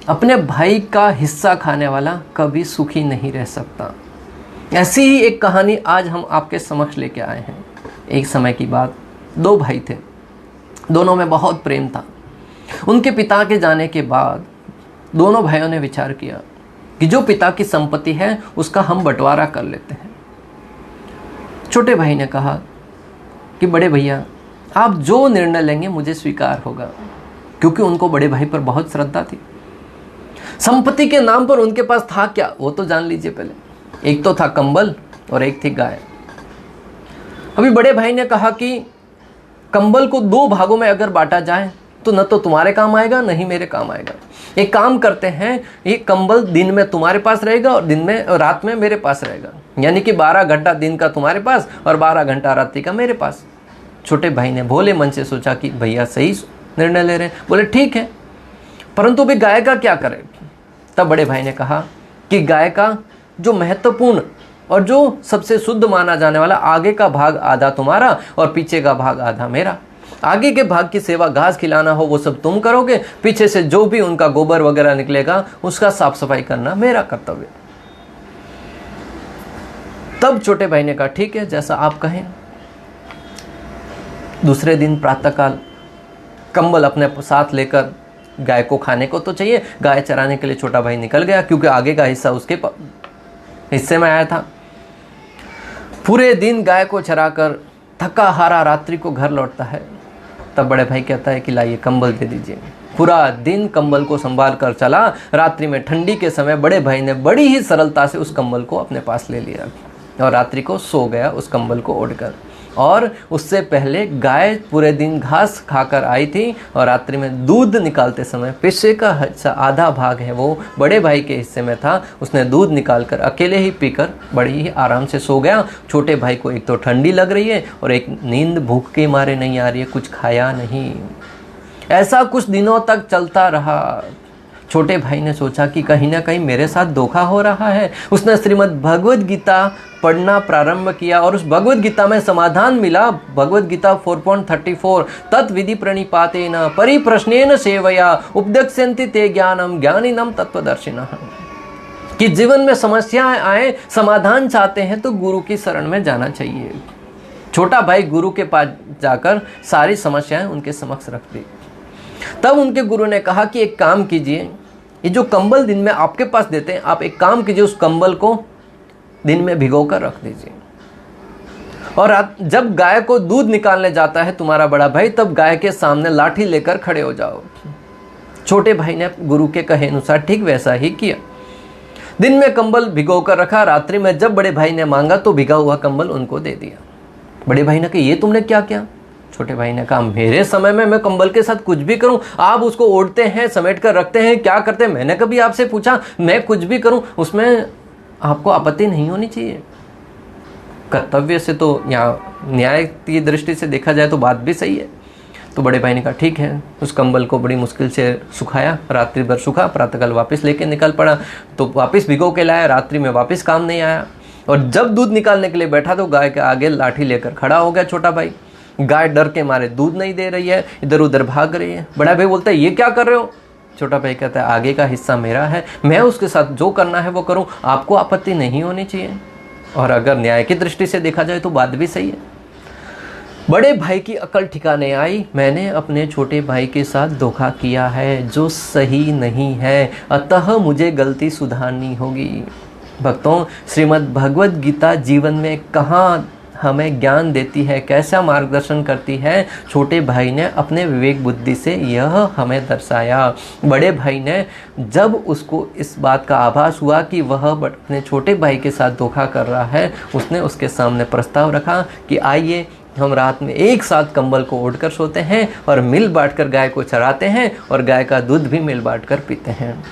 अपने भाई का हिस्सा खाने वाला कभी सुखी नहीं रह सकता। ऐसी ही एक कहानी आज हम आपके समक्ष लेके आए हैं। एक समय की बात, दो भाई थे, दोनों में बहुत प्रेम था। उनके पिता के जाने के बाद दोनों भाइयों ने विचार किया कि जो पिता की संपत्ति है उसका हम बंटवारा कर लेते हैं। छोटे भाई ने कहा कि बड़े भैया, आप जो निर्णय लेंगे मुझे स्वीकार होगा, क्योंकि उनको बड़े भाई पर बहुत श्रद्धा थी। संपत्ति के नाम पर उनके पास था क्या वो तो जान लीजिए पहले। एक तो था कंबल और एक थी गाय। अभी बड़े भाई ने कहा कि कंबल को दो भागों में अगर बांटा जाए तो न तो तुम्हारे काम आएगा न ही मेरे काम आएगा। एक काम करते हैं, ये कंबल दिन में तुम्हारे पास रहेगा और दिन में रात में मेरे पास रहेगा, यानी कि 12 घंटा दिन का तुम्हारे पास और 12 घंटा रात्रि का मेरे पास। छोटे भाई ने भोले मन से सोचा कि भैया सही निर्णय ले रहे हैं। बोले ठीक है, परंतु भी गाय का क्या करें। तब बड़े भाई ने कहा कि गाय का जो महत्वपूर्ण और जो सबसे शुद्ध माना जाने वाला आगे का भाग आधा तुम्हारा और पीछे का भाग आधा मेरा। आगे के भाग की सेवा, घास खिलाना हो वो सब तुम करोगे, पीछे से जो भी उनका गोबर वगैरह निकलेगा उसका साफ सफाई करना मेरा कर्तव्य। तब छोटे भाई ने कहा ठीक है, जैसा आप कहें। दूसरे दिन प्रातःकाल कंबल अपने साथ लेकर, गाय को खाने को तो चाहिए, गाय चराने के लिए छोटा भाई निकल गया, क्योंकि आगे का हिस्सा उसके हिस्से में आया था। पूरे दिन गाय को चराकर थका हारा रात्रि को घर लौटता है। तब बड़े भाई कहता है कि लाइए कंबल दे दीजिए। पूरा दिन कंबल को संभाल कर चला। रात्रि में ठंडी के समय बड़े भाई ने बड़ी ही सरलता से उस कंबल को अपने पास ले लिया और रात्रि को सो गया उस कंबल को ओढ़कर। और उससे पहले गाय पूरे दिन घास खाकर आई थी और रात्रि में दूध निकालते समय पीछे का हिस्सा, आधा भाग है वो बड़े भाई के हिस्से में था। उसने दूध निकालकर अकेले ही पीकर बड़ी ही आराम से सो गया। छोटे भाई को एक तो ठंडी लग रही है और एक नींद भूख के मारे नहीं आ रही है, कुछ खाया नहीं। ऐसा कुछ दिनों तक चलता रहा। छोटे भाई ने सोचा कि कहीं ना कहीं मेरे साथ धोखा हो रहा है। उसने श्रीमद् भगवद गीता पढ़ना प्रारंभ किया और उस भगवद गीता में समाधान मिला। भगवद गीता 4.34 तत्विधि प्रणिपातेन परिप्रश्नेन सेवया उपदक्ष्यन्ति ते ज्ञानम ज्ञानिनम तत्वदर्शिनः। कि जीवन में समस्याएं आए, समाधान चाहते हैं तो गुरु की शरण में जाना चाहिए। छोटा भाई गुरु के पास जाकर सारी समस्याएं उनके समक्ष रख दी। तब उनके गुरु ने कहा कि एक काम कीजिए, ये जो कंबल दिन में आपके पास देते हैं, आप एक काम कीजिए, उस कंबल को दिन में भिगो कर रख दीजिए और जब गाय को दूध निकालने जाता है तुम्हारा बड़ा भाई, तब गाय के सामने लाठी लेकर खड़े हो जाओ। छोटे भाई ने गुरु के कहे अनुसार ठीक वैसा ही किया। दिन में कंबल भिगो कर रखा, रात्रि में जब बड़े भाई ने मांगा तो भिगा हुआ कंबल उनको दे दिया। बड़े भाई ने कहा ये तुमने क्या किया। छोटे भाई ने कहा मेरे समय में मैं कंबल के साथ कुछ भी करूं, आप उसको ओढ़ते हैं, समेट कर रखते हैं, क्या करते हैं, मैंने कभी आपसे पूछा। मैं कुछ भी करूं उसमें आपको आपत्ति नहीं होनी चाहिए। कर्तव्य से तो यहाँ न्याय की दृष्टि से देखा जाए तो बात भी सही है। तो बड़े भाई ने कहा ठीक है। उस कंबल को बड़ी मुश्किल से सुखाया, रात्रि भर सूखा, प्रातःकाल वापस लेके निकल पड़ा तो वापस भिगो के लाया, रात्रि में वापस काम नहीं आया। और जब दूध निकालने के लिए बैठा तो गाय के आगे लाठी लेकर खड़ा हो गया छोटा भाई। गाय डर के मारे दूध नहीं दे रही है, इधर उधर भाग रही है। बड़ा भाई बोलता है ये क्या कर रहे हो। छोटा भाई कहता है आगे का हिस्सा मेरा है, मैं उसके साथ जो करना है वो करूं, आपको आपत्ति नहीं होनी चाहिए। और अगर न्याय की दृष्टि से देखा जाए तो बात भी सही है। बड़े भाई की अकल ठिकाने आई, मैंने अपने छोटे भाई के साथ धोखा किया है जो सही नहीं है, अतः मुझे गलती सुधारनी होगी। भक्तों, श्रीमद् भगवद गीता जीवन में कहाँ हमें ज्ञान देती है, कैसा मार्गदर्शन करती है, छोटे भाई ने अपने विवेक बुद्धि से यह हमें दर्शाया। बड़े भाई ने जब उसको इस बात का आभास हुआ कि वह अपने छोटे भाई के साथ धोखा कर रहा है, उसने उसके सामने प्रस्ताव रखा कि आइए हम रात में एक साथ कंबल को ओढ़कर सोते हैं और मिल बांटकर गाय को चराते हैं और गाय का दूध भी मिल बांटकर पीते हैं।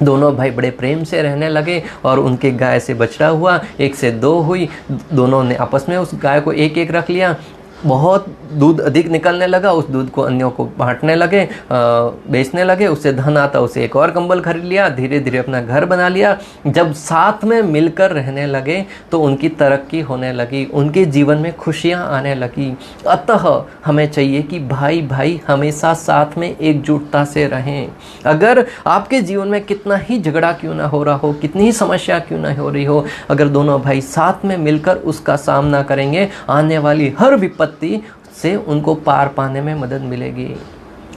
दोनों भाई बड़े प्रेम से रहने लगे और उनके गाय से बछड़ा हुआ, 1 से 2 हुई। दोनों ने आपस में उस गाय को एक एक रख लिया। बहुत दूध अधिक निकलने लगा, उस दूध को अन्यों को बांटने लगे, बेचने लगे, उससे धन आता, उसे एक और कंबल खरीद लिया, धीरे धीरे अपना घर बना लिया। जब साथ में मिलकर रहने लगे तो उनकी तरक्की होने लगी, उनके जीवन में खुशियां आने लगी। अतः हमें चाहिए कि भाई भाई हमेशा साथ में एकजुटता से रहें। अगर आपके जीवन में कितना ही झगड़ा क्यों ना हो रहा हो, कितनी ही समस्या क्यों ना हो रही हो, अगर दोनों भाई साथ में मिलकर उसका सामना करेंगे, आने वाली हर विपत्ति से उनको पार पाने में मदद मिलेगी।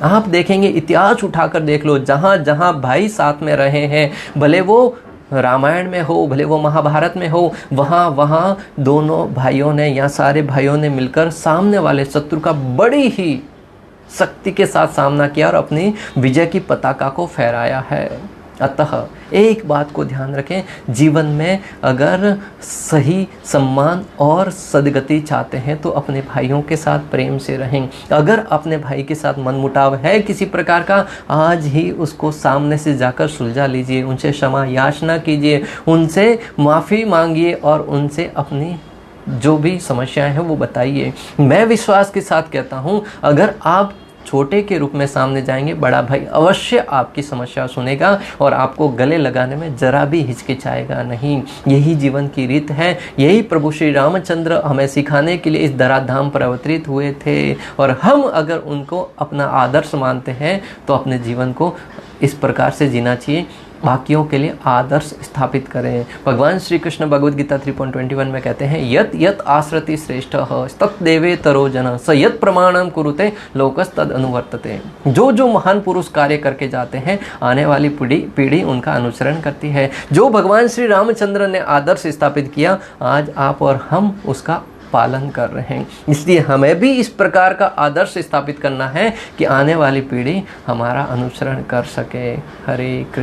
आप देखेंगे, इतिहास उठाकर देख लो, जहाँ जहाँ भाई साथ में रहे हैं, भले वो रामायण में हो, भले वो महाभारत में हो, वहाँ वहाँ दोनों भाइयों ने या सारे भाइयों ने मिलकर सामने वाले शत्रु का बड़ी ही शक्ति के साथ सामना किया और अपनी विजय की पताका को फहराया है। अतः एक बात को ध्यान रखें, जीवन में अगर सही सम्मान और सद्गति चाहते हैं तो अपने भाइयों के साथ प्रेम से रहें। अगर अपने भाई के साथ मनमुटाव है किसी प्रकार का, आज ही उसको सामने से जाकर सुलझा लीजिए, उनसे क्षमा याचना कीजिए, उनसे माफ़ी मांगिए और उनसे अपनी जो भी समस्याएं हैं वो बताइए। मैं विश्वास के साथ कहता हूँ, अगर आप छोटे के रूप में सामने जाएंगे, बड़ा भाई अवश्य आपकी समस्या सुनेगा और आपको गले लगाने में जरा भी हिचकिचाएगा नहीं। यही जीवन की रीत है, यही प्रभु श्री रामचंद्र हमें सिखाने के लिए इस धराधाम पर अवतरित हुए थे। और हम अगर उनको अपना आदर्श मानते हैं तो अपने जीवन को इस प्रकार से जीना चाहिए, बाकियों के लिए आदर्श स्थापित करें। भगवान श्री कृष्ण भगवद गीता 3.21 में कहते हैं, यत यत आश्रति श्रेष्ठः तत्देवे तरो जनः स यत प्रमाणम कुरुते लोकस्तद अनुवर्तते। जो जो महान पुरुष कार्य करके जाते हैं, आने वाली पीढ़ी उनका अनुसरण करती है। जो भगवान श्री रामचंद्र ने आदर्श स्थापित किया, आज आप और हम उसका पालन कर रहे हैं। इसलिए हमें भी इस प्रकार का आदर्श स्थापित करना है कि आने वाली पीढ़ी हमारा अनुसरण कर सके। हरे कृष्ण।